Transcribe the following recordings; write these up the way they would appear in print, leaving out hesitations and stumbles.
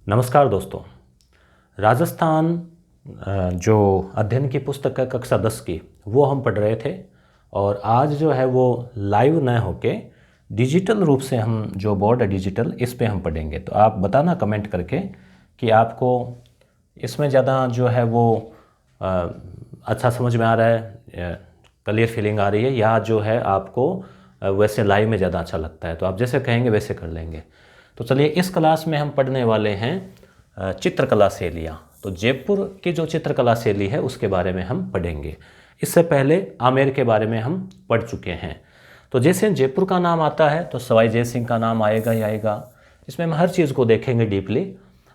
नमस्कार दोस्तों। राजस्थान जो अध्ययन की पुस्तक है कक्षा 10 की वो हम पढ़ रहे थे और आज जो है वो लाइव न होके डिजिटल रूप से हम जो बोर्ड है डिजिटल इस पे हम पढ़ेंगे। तो आप बताना कमेंट करके कि आपको इसमें ज़्यादा जो है वो अच्छा समझ में आ रहा है, क्लियर फीलिंग आ रही है, या जो है आपको वैसे लाइव में ज़्यादा अच्छा लगता है। तो आप जैसे कहेंगे वैसे कर लेंगे। तो चलिए, इस क्लास में हम पढ़ने वाले हैं चित्रकला शैलियाँ। तो जयपुर की जो चित्रकला शैली है उसके बारे में हम पढ़ेंगे। इससे पहले आमेर के बारे में हम पढ़ चुके हैं। तो जैसे जयपुर का नाम आता है तो सवाई जय सिंह का नाम आएगा ही आएगा। इसमें हम हर चीज़ को देखेंगे डीपली।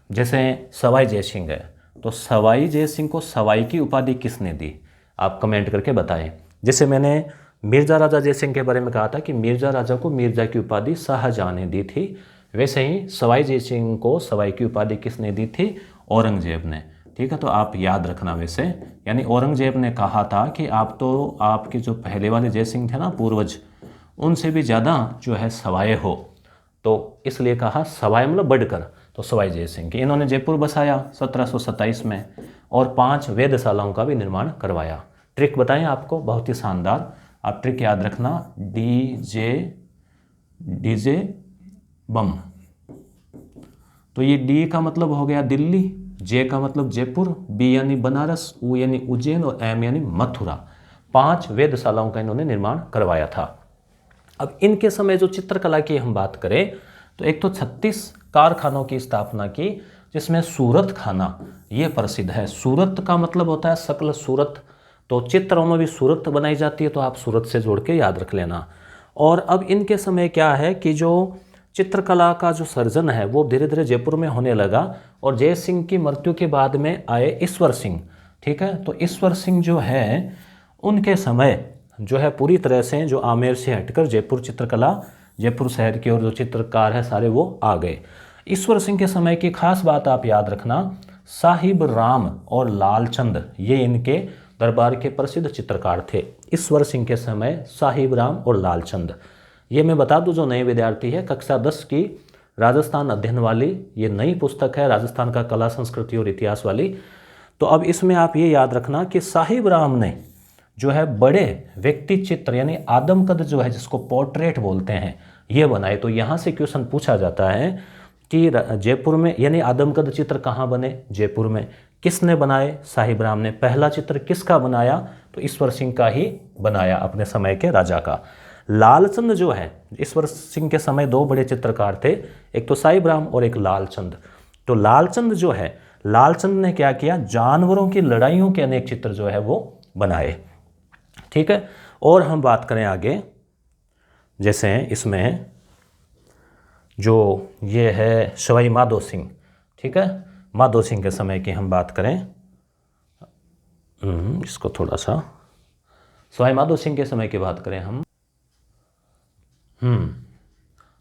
जैसे सवाई जय सिंह है तो सवाई जय सिंह को सवाई की उपाधि किसने दी, आप कमेंट करके बताएं। जैसे मैंने मिर्ज़ा राजा जय सिंह के बारे में कहा था कि मिर्ज़ा राजा को मिर्ज़ा की उपाधि शाहजहाँ ने दी थी, वैसे ही सवाई जय सिंह को सवाई की उपाधि किसने दी थी, औरंगजेब ने। ठीक है, तो आप याद रखना। वैसे यानी औरंगजेब ने कहा था कि आप तो आपके जो पहले वाले जय सिंह थे ना पूर्वज, उनसे भी ज़्यादा जो है सवाए हो, तो इसलिए कहा सवाए मतलब बढ़कर। तो सवाई जय सिंह की इन्होंने जयपुर बसाया 1727 में और 5 वेधशालाओं का भी निर्माण करवाया। ट्रिक बताएं आपको, बहुत ही शानदार। आप ट्रिक याद रखना, डीजे बम। तो ये डी का मतलब हो गया दिल्ली, जे का मतलब जयपुर, बी यानी बनारस, उ यानी उज्जैन और एम यानी मथुरा। 5 वेधशालाओं का इन्होंने निर्माण करवाया था। अब इनके समय जो चित्रकला की हम बात करें तो एक तो 36 कारखानों की स्थापना की, जिसमें सूरत खाना ये प्रसिद्ध है। सूरत का मतलब होता है सकल सूरत, तो चित्रों में भी सूरत बनाई जाती है, तो आप सूरत से जोड़ के याद रख लेना। और अब इनके समय क्या है कि जो चित्रकला का जो सर्जन है वो धीरे धीरे जयपुर में होने लगा और जय सिंह की मृत्यु के बाद में आए ईश्वर सिंह। ठीक है, तो ईश्वर सिंह जो है उनके समय जो है पूरी तरह से जो आमेर से हटकर जयपुर चित्रकला, जयपुर शहर की और जो चित्रकार है सारे वो आ गए। ईश्वर सिंह के समय की खास बात आप याद रखना, साहिब राम और लालचंद ये इनके दरबार के प्रसिद्ध चित्रकार थे। ईश्वर सिंह के समय साहिब राम और लालचंद। ये मैं बता दूं, जो नए विद्यार्थी है कक्षा 10 की राजस्थान अध्ययन वाली ये नई पुस्तक है, राजस्थान का कला संस्कृति और इतिहास वाली। तो अब इसमें आप ये याद रखना कि साहिब राम ने जो है बड़े व्यक्ति चित्र यानी आदमकद जो है जिसको पोर्ट्रेट बोलते हैं ये बनाए। तो यहाँ से क्वेश्चन पूछा जाता है कि जयपुर में यानी आदमकद चित्र कहाँ बने, जयपुर में। किसने बनाए, साहिब राम ने। पहला चित्र किसका बनाया, तो ईश्वर सिंह का ही बनाया, अपने समय के राजा का। लालचंद जो है, ईश्वर सिंह के समय 2 बड़े चित्रकार थे, एक तो साहिब राम और एक लालचंद। तो लालचंद जो है, लालचंद ने क्या किया, जानवरों की लड़ाइयों के अनेक चित्र जो है वो बनाए। ठीक है, और हम बात करें आगे, जैसे इसमें जो ये है सवाई माधो सिंह। ठीक है, माधो सिंह के समय की हम बात करें, इसको थोड़ा सा, सवाई माधो सिंह के समय की बात करें हम,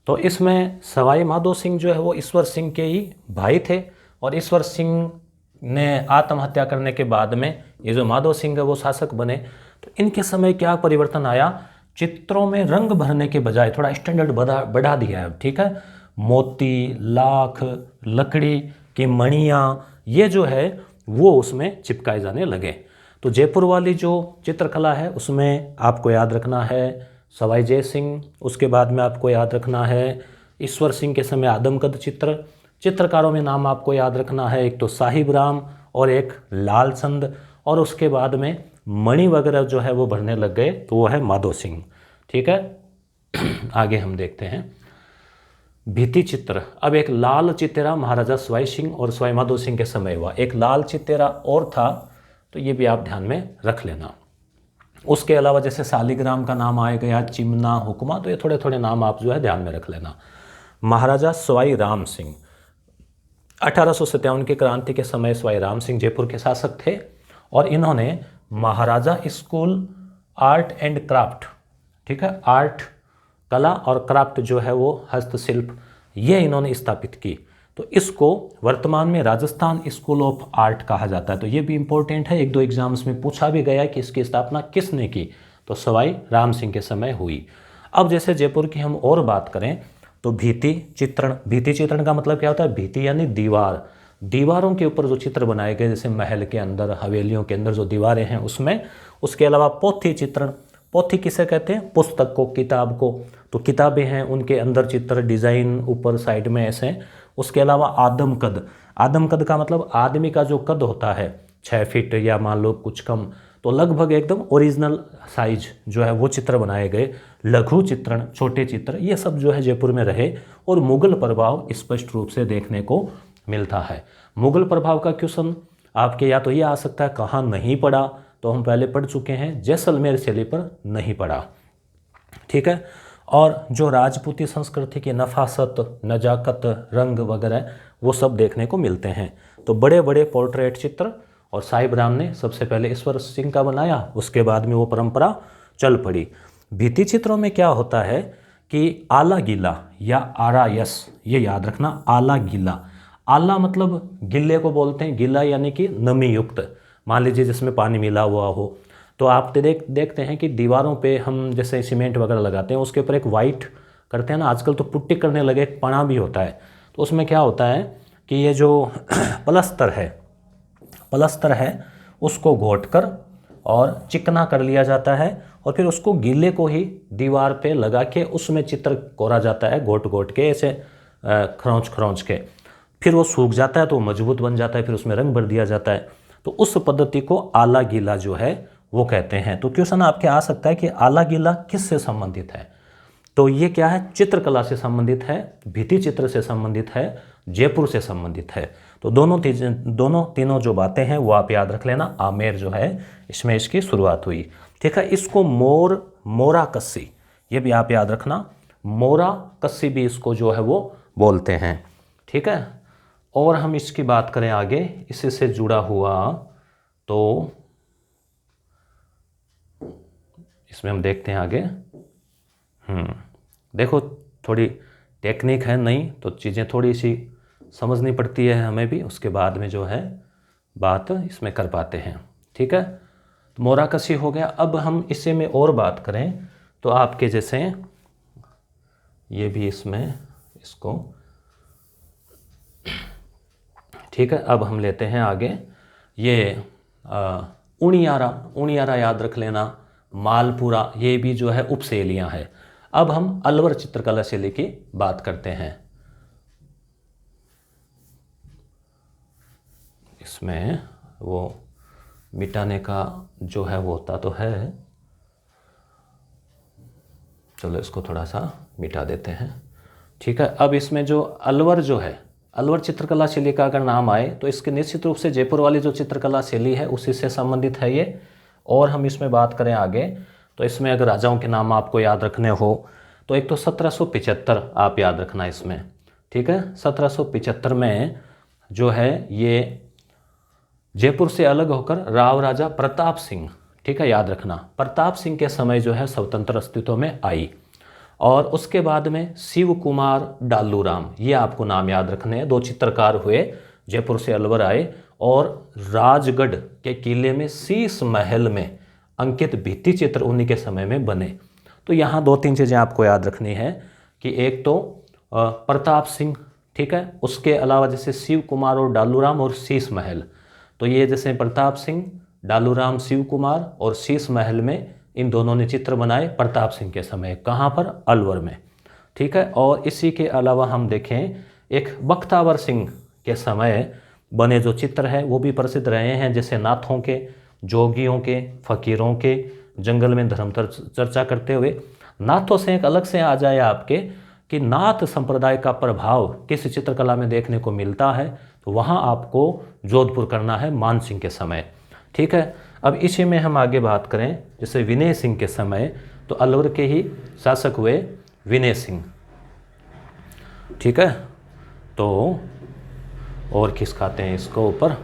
तो इसमें सवाई माधो सिंह जो है वो ईश्वर सिंह के ही भाई थे और ईश्वर सिंह ने आत्महत्या करने के बाद में ये जो माधो सिंह है वो शासक बने। तो इनके समय क्या परिवर्तन आया, चित्रों में रंग भरने के बजाय थोड़ा स्टैंडर्ड बढ़ा दिया है। ठीक है, मोती, लाख, लकड़ी की मणियाँ ये जो है वो उसमें चिपकाए जाने लगे। तो जयपुर वाली जो चित्रकला है उसमें आपको याद रखना है सवाई जय सिंह, उसके बाद में आपको याद रखना है ईश्वर सिंह के समय आदमकद चित्र। चित्रकारों में नाम आपको याद रखना है, एक तो साहिब राम और एक लालचंद, और उसके बाद में मणि वगैरह जो है वो भरने लग गए तो वो है माधो सिंह। ठीक है, आगे हम देखते हैं भित्ति चित्र। अब एक लाल चितेरा महाराजा सवाई सिंह और सवाई माधो सिंह के समय हुआ, एक लाल चितेरा और था, तो ये भी आप ध्यान में रख लेना। उसके अलावा जैसे शालिग्राम का नाम आया गया, चिमना, हुक्मा, तो ये थोड़े थोड़े नाम आप जो है ध्यान में रख लेना। महाराजा सवाई राम सिंह 1857 की क्रांति के समय सवाई राम सिंह जयपुर के शासक थे और इन्होंने महाराजा स्कूल आर्ट एंड क्राफ्ट, ठीक है, आर्ट कला और क्राफ्ट जो है वो हस्तशिल्प, ये इन्होंने स्थापित की। तो इसको वर्तमान में राजस्थान स्कूल ऑफ आर्ट कहा जाता है। तो ये भी इंपॉर्टेंट है, 1-2 एग्जाम्स में पूछा भी गया कि इसकी स्थापना किसने की, तो सवाई राम सिंह के समय हुई। अब जैसे जयपुर की हम और बात करें तो भित्ति चित्रण का मतलब क्या होता है? भित्ति यानी दीवार, दीवारों के ऊपर जो चित्र बनाए गए, जैसे महल के अंदर, हवेलियों के अंदर जो दीवारें हैं उसमें। उसके अलावा पोथी चित्रण, पोथी किसे कहते हैं? पुस्तक को, किताब को। तो किताबें हैं उनके अंदर चित्र, डिज़ाइन ऊपर साइड में ऐसे। उसके अलावा आदम कद, आदम कद का मतलब आदमी का जो कद होता है 6 फीट या मान लो कुछ कम, तो लगभग एकदम ओरिजिनल साइज जो है वो चित्र बनाए गए। लघु चित्रण, छोटे चित्र, ये सब जो है जयपुर में रहे और मुगल प्रभाव स्पष्ट रूप से देखने को मिलता है। मुगल प्रभाव का क्वेश्चन आपके या तो ये आ सकता है कहाँ नहीं पढ़ा, तो हम पहले पढ़ चुके हैं, जैसलमेर शैली पर नहीं पढ़ा। ठीक है। और जो राजपूती संस्कृति की नफासत, नजाकत, रंग वगैरह वो सब देखने को मिलते हैं। तो बड़े बड़े पोर्ट्रेट चित्र, और साहिब राम ने सबसे पहले ईश्वर सिंह का बनाया, उसके बाद में वो परंपरा चल पड़ी। भित्ति चित्रों में क्या होता है कि आला गीला या आरा यस, ये याद रखना, आला गीला। आला मतलब गिल्ले को बोलते हैं, गीला यानी कि नमी युक्त। मान लीजिए जिसमें पानी मिला हुआ हो, तो आप देखते हैं कि दीवारों पे हम जैसे सीमेंट वगैरह लगाते हैं, उसके ऊपर एक वाइट करते हैं ना, आजकल तो पुट्टी करने लगे, एक पना भी होता है। तो उसमें क्या होता है कि ये जो प्लस्तर है उसको घोटकर और चिकना कर लिया जाता है, और फिर उसको गीले को ही दीवार पे लगा के उसमें चित्र कोरा जाता है, घोट के ऐसे खरोंच के। फिर वो सूख जाता है तो मजबूत बन जाता है, फिर उसमें रंग भर दिया जाता है। तो उस पद्धति को आला गीला जो है वो कहते हैं। तो क्वेश्चन आपके आ सकता है कि आला गीला किससे संबंधित है? तो ये क्या है? चित्रकला से संबंधित है, भित्ति चित्र से संबंधित है, जयपुर से संबंधित है। तो दोनों तीनों जो बातें हैं वो आप याद रख लेना। आमेर जो है इसमें इसकी शुरुआत हुई। ठीक है। इसको मोरा कस्सी, ये भी आप याद रखना, मोरा कस्सी भी इसको जो है वो बोलते हैं। ठीक है। और हम इसकी बात करें आगे, इसी से जुड़ा हुआ, तो इसमें हम देखते हैं आगे। देखो थोड़ी टेक्निक है नहीं, तो चीज़ें थोड़ी सी समझनी पड़ती है हमें भी, उसके बाद में जो है बात इसमें कर पाते हैं। ठीक है। तो मोराकसी हो गया। अब हम इसे में और बात करें तो आपके जैसे ये भी इसमें इसको, ठीक है। अब हम लेते हैं आगे ये उनियारा याद रख लेना, मालपुरा, ये भी जो है उपशैलियाँ हैं। अब हम अलवर चित्रकला शैली की बात करते हैं। इसमें वो मिटाने का जो है वो होता तो है, चलो इसको थोड़ा सा मिटा देते हैं। ठीक है। अब इसमें जो अलवर जो है, अलवर चित्रकला शैली का अगर नाम आए तो इसके निश्चित रूप से जयपुर वाली जो चित्रकला शैली है उसी से संबंधित है ये। और हम इसमें बात करें आगे, तो इसमें अगर राजाओं के नाम आपको याद रखने हो तो एक तो 1775 आप याद रखना इसमें। ठीक है। 1775 में जो है ये जयपुर से अलग होकर राव राजा प्रताप सिंह, ठीक है, याद रखना, प्रताप सिंह के समय जो है स्वतंत्र अस्तित्व में आई। और उसके बाद में शिव कुमार डालूराम, ये आपको नाम याद रखने हैं। 2 चित्रकार हुए, जयपुर से अलवर आए और राजगढ़ के किले में शीश महल में अंकित भित्ति चित्र उन्हीं के समय में बने। तो यहाँ 2-3 चीज़ें आपको याद रखनी है कि एक तो प्रताप सिंह, ठीक है, उसके अलावा जैसे शिव कुमार और डालूराम और शीश महल, तो ये जैसे प्रताप सिंह, डालूराम, शिव कुमार और शीश महल में इन दोनों ने चित्र बनाए प्रताप सिंह के समय। कहाँ पर? अलवर में। ठीक है। और इसी के अलावा हम देखें एक बख्तावर सिंह के समय बने जो चित्र है वो भी प्रसिद्ध रहे हैं, जैसे नाथों के, जोगियों के, फकीरों के, जंगल में धर्म चर्चा करते हुए। नाथों से एक अलग से आ जाए आपके कि नाथ संप्रदाय का प्रभाव किस चित्रकला में देखने को मिलता है, तो वहाँ आपको जोधपुर करना है मान सिंह के समय। ठीक है। अब इसी में हम आगे बात करें, जैसे विनय सिंह के समय, तो अलवर के ही शासक हुए विनय सिंह। ठीक है। तो और किस खाते हैं इसको ऊपर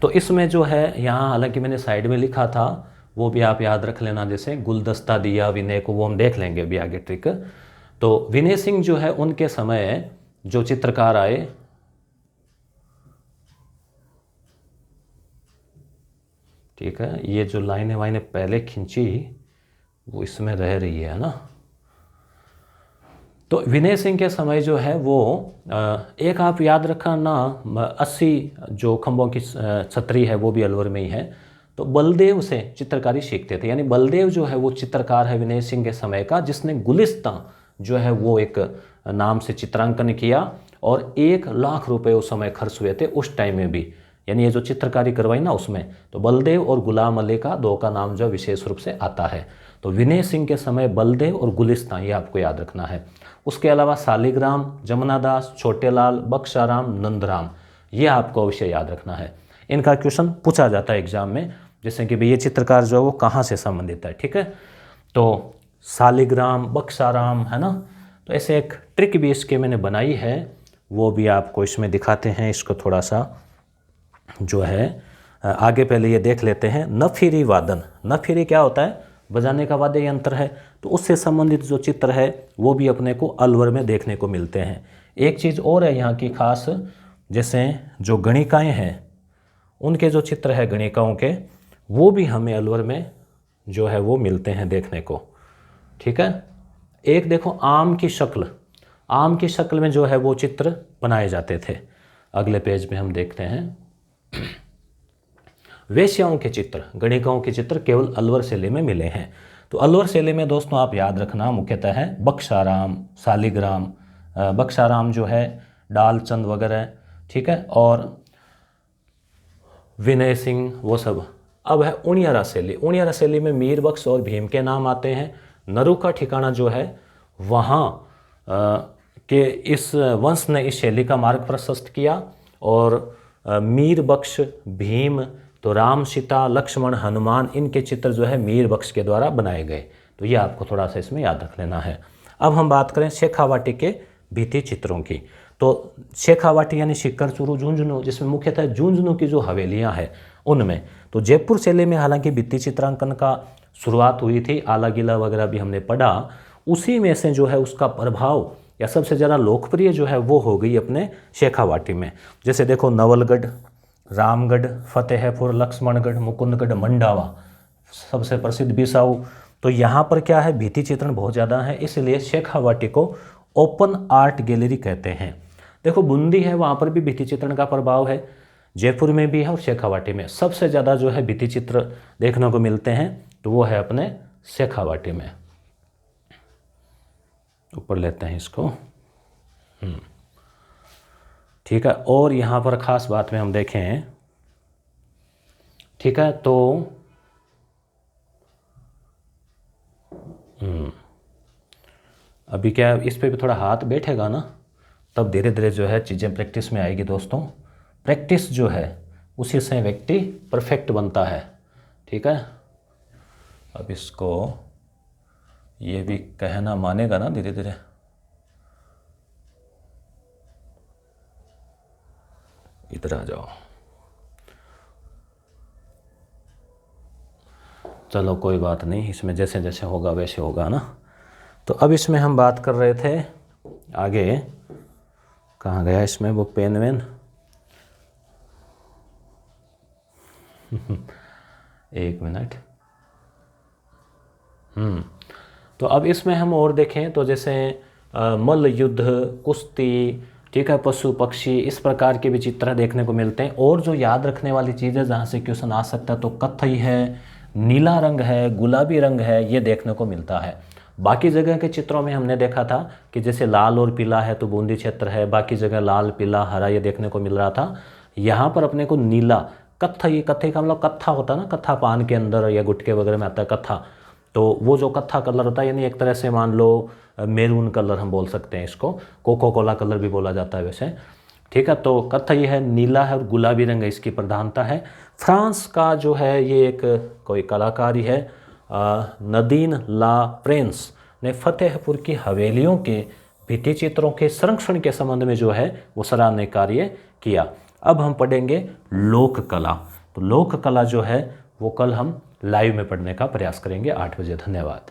तो इसमें जो है यहाँ, हालांकि मैंने साइड में लिखा था, वो भी आप याद रख लेना, जैसे गुलदस्ता दिया विनय को, वो हम देख लेंगे अभी आगे ट्रिक। तो विनय सिंह जो है उनके समय जो चित्रकार आए, ठीक है, ये जो लाइनें वाइनें पहले खींची वो इसमें रह रही है ना, तो विनय सिंह के समय जो है वो एक आप याद रखना 80 जो खंभों की छतरी है वो भी अलवर में ही है। तो बलदेव से चित्रकारी सीखते थे, यानी बलदेव जो है वो चित्रकार है विनय सिंह के समय का, जिसने गुलिस्तां जो है वो एक नाम से चित्रांकन किया और 1 लाख रुपए उस समय खर्च हुए थे उस टाइम में भी, यानी ये जो चित्रकारी करवाई ना उसमें। तो बलदेव और गुलाम अली का 2 का नाम जो विशेष रूप से आता है। तो विनय सिंह के समय बलदेव और गुलिस्तां, ये आपको याद रखना है। उसके अलावा शालिग्राम, जमुनादास, छोटेलाल, बख्शाराम, नंदराम, ये आपको अवश्य याद रखना है। इनका क्वेश्चन पूछा जाता है एग्जाम में, जैसे कि भाई ये चित्रकार जो है वो कहाँ से संबंधित है, ठीक है। तो शालिग्राम, बख्शाराम, है ना। तो ऐसे एक ट्रिक भी इसके मैंने बनाई है, वो भी आपको इसमें दिखाते हैं। इसको थोड़ा सा जो है आगे पहले ये देख लेते हैं। नफीरी वादन, नफीरी क्या होता है? बजाने का वाद्य यंत्र है। तो उससे संबंधित जो चित्र है वो भी अपने को अलवर में देखने को मिलते हैं। एक चीज़ और है यहाँ की खास, जैसे जो गणिकाएँ हैं उनके जो चित्र है गणिकाओं के, वो भी हमें अलवर में जो है वो मिलते हैं देखने को, ठीक है। एक देखो आम की शक्ल, आम की शक्ल में जो है वो चित्र बनाए जाते थे। अगले पेज में हम देखते हैं वेश्याओं के चित्र, गणिकाओं के चित्र केवल अलवर शैली में मिले हैं। तो अलवर शैली में दोस्तों आप याद रखना मुख्यतः है बख्शाराम, शालिग्राम, बख्शाराम जो है डालचंद वगैरह, ठीक है, और विनय सिंह वो सब। अब है उनियारा शैली। उनियारा शैली में मीर बख्श और भीम के नाम आते हैं। नरु का ठिकाना जो है वहाँ के इस वंश ने इस शैली का मार्ग प्रशस्त किया और मीर बख्श, भीम, तो राम, सीता, लक्ष्मण, हनुमान, इनके चित्र जो है मीर बख्श के द्वारा बनाए गए। तो ये आपको थोड़ा सा इसमें याद रख लेना है। अब हम बात करें शेखावाटी के भित्ति चित्रों की। तो शेखावाटी यानी शिक्कर चूरू, झुंझुनू, जिसमें मुख्यतः झुंझुनू की जो हवेलियाँ हैं उनमें। तो जयपुर शैली में हालांकि भित्ति चित्रांकन का शुरुआत हुई थी, आला गीला वगैरह भी हमने पढ़ा, उसी में से जो है उसका प्रभाव या सबसे ज़्यादा लोकप्रिय जो है वो हो गई अपने शेखावाटी में। जैसे देखो नवलगढ़, रामगढ़, फतेहपुर, लक्ष्मणगढ़, मुकुंदगढ़, मंडावा, सबसे प्रसिद्ध बिसाऊ। तो यहाँ पर क्या है, भित्ति चित्रण बहुत ज़्यादा है, इसलिए शेखावाटी को ओपन आर्ट गैलरी कहते हैं। देखो बूंदी है, वहाँ पर भी भित्ति चित्रण का प्रभाव है, जयपुर में भी है और शेखावाटी में। सबसे ज़्यादा जो है भित्ति चित्र देखने को मिलते हैं तो वो है अपने शेखावाटी में। ऊपर लेते हैं इसको, ठीक है। और यहाँ पर ख़ास बात में हम देखें, ठीक है, तो अभी क्या इस पे भी थोड़ा हाथ बैठेगा ना, तब धीरे धीरे जो है चीज़ें प्रैक्टिस में आएगी दोस्तों। प्रैक्टिस जो है उसी से व्यक्ति परफेक्ट बनता है, ठीक है। अब इसको ये भी कहना मानेगा ना धीरे धीरे। इधर आ जाओ, चलो कोई बात नहीं, इसमें जैसे जैसे होगा वैसे होगा ना। तो अब इसमें हम बात कर रहे थे आगे, कहाँ गया इसमें वो पेन वेन एक मिनट। तो अब इसमें हम और देखें तो जैसे मल्ल युद्ध, कुश्ती, ठीक है, पशु पक्षी, इस प्रकार के भी चित्र देखने को मिलते हैं। और जो याद रखने वाली चीज़ है जहाँ से क्वेश्चन आ सकता है तो कत्थई है, नीला रंग है, गुलाबी रंग है, ये देखने को मिलता है। बाकी जगह के चित्रों में हमने देखा था कि जैसे लाल और पीला है तो बूंदी क्षेत्र है, बाकी जगह लाल, पीला, हरा ये देखने को मिल रहा था। यहाँ पर अपने को नीला, कत्थई, कत्थई का मतलब कत्था होता है ना, कत्था पान के अंदर या गुटके वगैरह में आता है कत्था। तो वो जो कत्था कलर होता है, यानी एक तरह से मान लो मेरून कलर हम बोल सकते हैं इसको, कोको कोला कलर भी बोला जाता है वैसे, ठीक है। तो कत्थई है, नीला है और गुलाबी रंग है, इसकी प्रधानता है। फ्रांस का जो है ये एक कोई कलाकारी है, नदीन ला प्रेंस ने फतेहपुर की हवेलियों के भित्ति चित्रों के संरक्षण के संबंध में जो है वो सराहनीय कार्य किया। अब हम पढ़ेंगे लोक कला। तो लोक कला जो है वो कल हम लाइव में पढ़ने का प्रयास करेंगे 8 बजे। धन्यवाद।